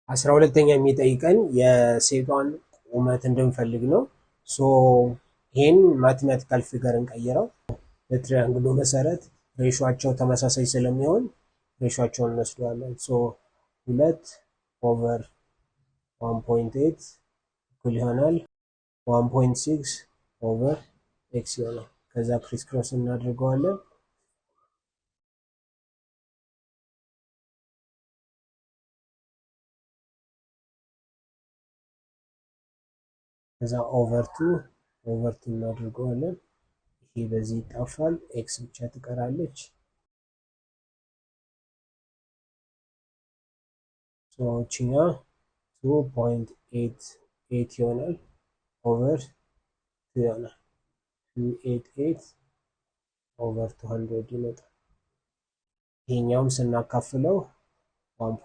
12ኛ የሚጠይቀን የሴቷን ቁመት እንድንፈልግ ነው። ሶ ይሄን ማቴማቲካል ፊገር እንቀይረው። በትሪያንግሉ መሰረት ሬሾአቸው ተመሳሳይ ስለሚሆን ሬሾአቸውን እንወስደዋለን። ሶ 2/1.8 እኩል ይሆናል 1.6/x ይሆናል። ከዛ ክሪስ ክሮስ እናድርገዋለን። ከዛ ኦቨር ቱ እናድርገዋለን። ይሄ በዚህ ይጣፋል፣ ኤክስ ብቻ ትቀራለች። ሶችኛ 2.88 ይሆናል ኦቨር 2 ይሆናል 288 ኦቨር 200 ይመጣል። ይሄኛውም ስናካፍለው